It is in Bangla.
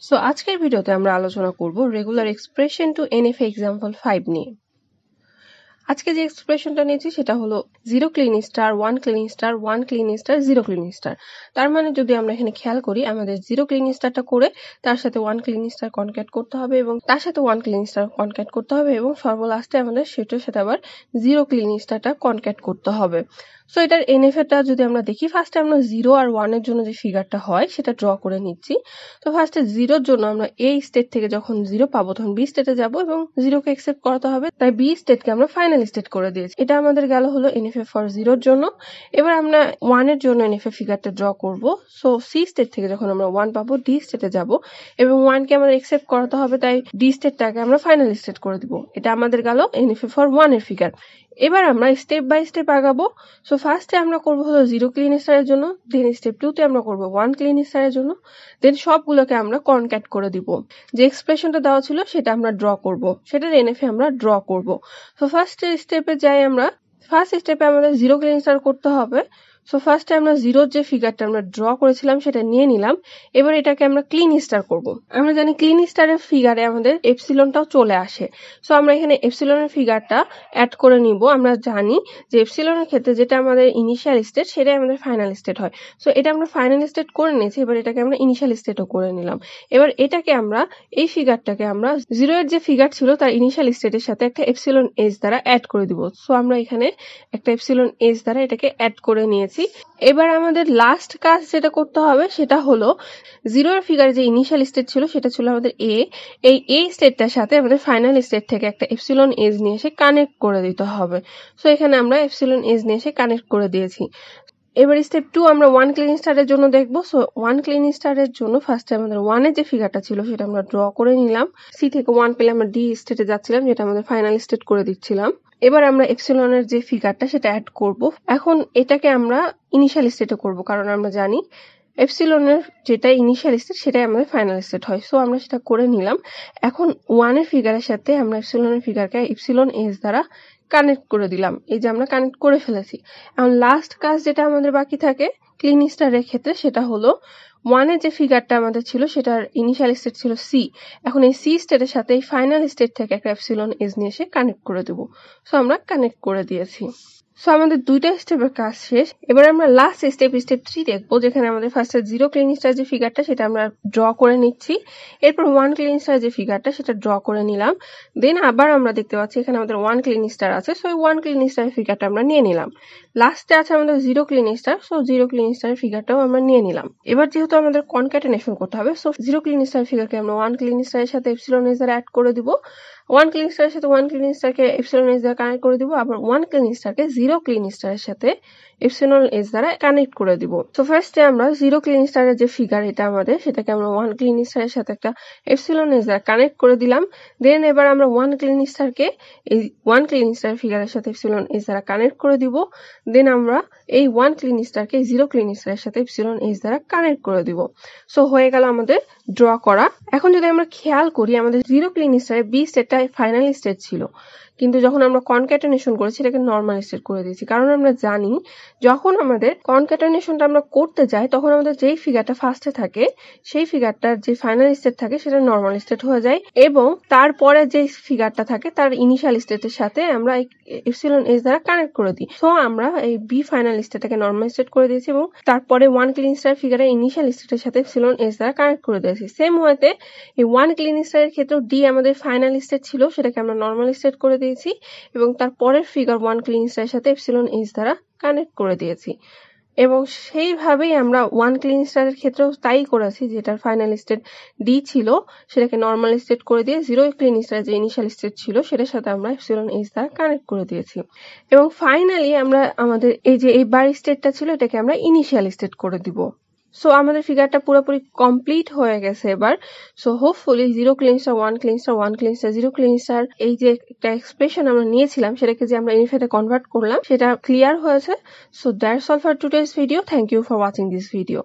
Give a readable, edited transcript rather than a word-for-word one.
সো আজকের ভিডিওতে আমরা আলোচনা করব regular expression two NFA example 5 নিয়ে। আজকে যে এক্সপ্রেশনটা নিয়েছি সেটা হলো 0 clean star 1 clean star 1 clean star 0 clean star. তার মানে যদি আমরা এখানে খেয়াল করি আমাদের 0 ক্লিন স্টারটা করে তার সাথে 1 ক্লিন স্টার কনক্যাট করতে হবে এবং তার সাথে 1 ক্লিন স্টার কনক্যাট করতে হবে এবং সর্বলাস্টে আমাদের সেটার সাথে আবার 0 ক্লিন স্টারটা কনক্যাট করতে হবে। সো এটার NFA-টা যদি আমরা দেখি, ফার্স্টে আমরা 0 আর 1 এর জন্য যে ফিগারটা হয় সেটা ড্র করে নিচ্ছি। তো ফার্স্টে 0 এর জন্য আমরা A স্টেট থেকে যখন 0 পাবো তখন B স্টেটে যাব এবং 0 কে অ্যাকসেপ্ট করতে হবে, তাই B স্টেটকে আমরা ফাইনাল স্টেট করে দিয়েছি। এটা আমাদের গেল হলো NFA ফর 0 এর জন্য। এবার আমরা 1 এর জন্য NFA ফিগারটা ড্র করব। সো C স্টেট থেকে যখন আমরা 1 পাবো D স্টেটে যাব এবং 1 কে আমাদের অ্যাকসেপ্ট করতে হবে, তাই D স্টেটটাকে আমরা ফাইনাল স্টেট করে দিব। এটা আমাদের গেল NFA ফর 1 এর ফিগার। এবার আমরা স্টেপ বাই স্টেপ আগাবো। সো ফার্স্টে আমরা করব হলো 0 ক্লিন স্টারের জন্য, দেন স্টেপ 2 তে আমরা করব 1 ক্লিন স্টারের জন্য, দেন সবগুলোকে আমরা কনক্যাট করে দিব। যে এক্সপ্রেশনটা দেওয়া ছিল সেটা আমরা ড্র করব, সেটার NFA আমরা ড্র করব। সো ফার্স্ট স্টেপে যাই আমরা। ফার্স্ট স্টেপে আমাদের 0 ক্লিন স্টার করতে হবে। সো ফার্স্টে আমরা 0 যে ফিগারটা আমরা ড্র করেছিলাম সেটা নিয়ে নিলাম। এবার এটাকে আমরা ক্লিন স্টার করব। আমরা জানি ক্লিন স্টারের ফিগারে আমাদের এপসিলনটাও চলে আসে। সো আমরা এখানে এপসিলনের ফিগারটা অ্যাড করে নিব। আমরা জানি যে এপসিলনের ক্ষেত্রে যেটা আমাদের ইনিশিয়াল স্টেট সেটাই আমাদের ফাইনাল স্টেট হয়। সো এটা আমরা ফাইনাল স্টেট করে নিয়েছি, এবার এটাকে আমরা ইনিশিয়াল স্টেটও করে নিলাম। এবার এটাকে আমরা এই ফিগারটাকে আমরা 0 এর যে ফিগার ছিল তার ইনিশিয়াল স্টেটের সাথে একটা এপসিলন এস দ্বারা অ্যাড করে দিব। সো আমরা এখানে একটা এপসিলন এস দ্বারা এটাকে অ্যাড করে নিয়েছি। এবার আমাদের লাস্ট কাজ যেটা করতে হবে সেটা হলো 0 এর ফিগারে যে ইনিশিয়াল স্টেট ছিল সেটা ছিল আমাদের A। এই A স্টেটটার সাথে আমাদের ফাইনাল স্টেট থেকে একটা এপসিলন এস নিয়ে এসে কানেক্ট করে দিতে হবে। সো এখানে আমরা এপসিলন এস নিয়ে এসে কানেক্ট করে দিয়েছি। এবার স্টেপ 2 আমরা 1 ক্লিন স্টারের জন্য দেখব। সো 1 ক্লিন স্টারের জন্য ফার্স্টে আমাদের 1 এর যে ফিগারটা ছিল সেটা আমরা ড্র করে নিলাম। সি থেকে 1 পেলে আমরা ডি স্টেটে যাচ্ছিলাম, যেটা আমাদের ফাইনাল স্টেট করে দিচ্ছিলাম। এবার আমরা এপসিলনের যে ফিগারটা সেটা অ্যাড করব। এখন এটাকে আমরা ইনিশিয়াল স্টেটে করব, কারণ আমরা জানি এপসিলনের যেটা ইনিশিয়াল স্টেট সেটাই আমাদের ফাইনাল স্টেট হয়। সো আমরা সেটা করে নিলাম। এখন 1 এর ফিগারের সাথে আমরা এপসিলনের ফিগারকে এপসিলন এস দ্বারা কানেক্ট করে দিলাম। এই যে আমরা কানেক্ট করে ফেলেছি। এখন লাস্ট কাজ যেটা আমাদের বাকি থাকে ক্লিন স্টারের ক্ষেত্রে সেটা হলো 1 এর যে ফিগারটা আমাদের ছিল সেটার ইনিশিয়াল স্টেট ছিল সি। এখন এই সি স্টেটের সাথে এই ফাইনাল স্টেট থেকে একটা এপসিলন এস নিয়ে এসে কানেক্ট করে দেব। সো আমরা কানেক্ট করে দিয়েছি। সো আমাদের দুইটা স্টেপের কাজ শেষ। এবার আমরা লাস্ট স্টেপ 3 দেখবো, যেখানে আমাদের ফার্স্টে 0 ক্লিন স্টার যে ফিগারটা সেটা আমরা ড্র করে নিচ্ছি। এরপর 1 ক্লিন স্টার যে ফিগারটা সেটা ড্র করে নিলাম। দেন আবার আমরা দেখতে পাচ্ছি এখানে আমাদের 1 ক্লিন স্টার আছে। সো এই 1 ক্লিন স্টার ফিগারটা আমরা নিয়ে নিলাম। লাস্টে আছে আমাদের 0 clean star. So 0 clean star ফিগারটাও আমরা নিয়ে নিলাম। এবার যেহেতু আমাদের কনক্যাটেনেশন করতে হবে, সো 0 ক্লিন স্টার ফিগারকে আমরা 1 ক্লিন স্টারের সাথে এপসিলন এস দ্বারা অ্যাড করে দিব। 1 ক্লিন স্টারের সাথে 1 ক্লিন স্টারকে এপসিলন এস দ্বারা কানেক্ট করে দিব। আবার 1 ক্লিন স্টারকে 0 ক্লিন স্টারের সাথে এপসিলন এস দ্বারা কানেক্ট করে দিব। সো ফার্স্টে আমরা 0 ক্লিন স্টারের যে ফিগার এটা আমাদের, সেটাকে আমরা 1 ক্লিন স্টারের সাথে একটা এপসিলন এস দ্বারা কানেক্ট করে দিলাম। দেন এবার আমরা 1 ক্লিন স্টারকে এই 1 ক্লিন স্টার ফিগারের সাথে এপসিলন এস দ্বারা কানেক্ট করে দিব। দেন আমরা এই 1 ক্লিন স্টারকে 0 ক্লিন স্টারের সাথে এপসিলন এস দ্বারা কানেক্ট করে দিব। সো হয়ে গেল আমাদের ড্র করা। এখন যদি আমরা খেয়াল করি আমাদের 0 ক্লিন স্টারে বি স্টেটটা ফাইনাল স্টেট ছিল, কিন্তু যখন আমরা কনক্যাটেনেশন করেছি এটাকে নরমাল স্টেট করে দিয়েছি। কারণ আমরা জানি যখন আমাদের কনক্যাটেনেশনটা আমরা করতে যাই তখন আমাদের যেই ফিগারটা ফার্স্টে থাকে সেই ফিগারটার যে ফাইনাল স্টেট থাকে সেটা নরমাল স্টেট হয়ে যায় এবং তারপরে যে ফিগারটা থাকে তার ইনিশিয়াল স্টেটের সাথে আমরা এপসিলন এস দ্বারা কানেক্ট করে দিই। সো আমরা এই বি ফাইনাল স্টেটটাকে নরমাল স্টেট করে দিয়েছি এবং তারপরে 1 ক্লিন স্টার ফিগারের ইনিশিয়াল স্টেটের সাথে এপসিলন এস দ্বারা কানেক্ট করে দিয়েছি। সেম ওয়েতে এই 1 ক্লিন স্টারের ক্ষেত্রেও ডি আমাদের ফাইনাল স্টেট ছিল, সেটাকে আমরা নরমাল স্টেট করে দিয়েছি এবং তার পরের ফিগার 1 ক্লিন স্টারের সাথে এপসিলন এস দ্বারা কানেক্ট করে দিয়েছি। এবং সেইভাবেই আমরা 1 ক্লিন স্টারের ক্ষেত্রেও তাই করেছি, যেটার ফাইনাল স্টেট ডি ছিল সেটাকে নরমাল স্টেট করে দিয়ে 0 ক্লিন স্টারের যে ইনিশিয়াল স্টেট ছিল সেটার সাথে আমরা এপসিলন এস দ্বারা কানেক্ট করে দিয়েছি। এবং ফাইনালি আমরা আমাদের এই যে এই বার স্টেটটা ছিল এটাকে আমরা ইনিশিয়াল স্টেট করে দিব। সো আমাদের ফিগারটা পুরোপুরি কমপ্লিট হয়ে গেছে এবার। So hopefully 0 clean star 1 clean star 1 clean star 0 clean star এই যে একটা এক্সপ্রেশন আমরা নিয়েছিলাম সেটাকে যে আমরা NFA-তে কনভার্ট করলাম সেটা ক্লিয়ার হয়েছে। So that's all for today's video. Thank you for watching this video.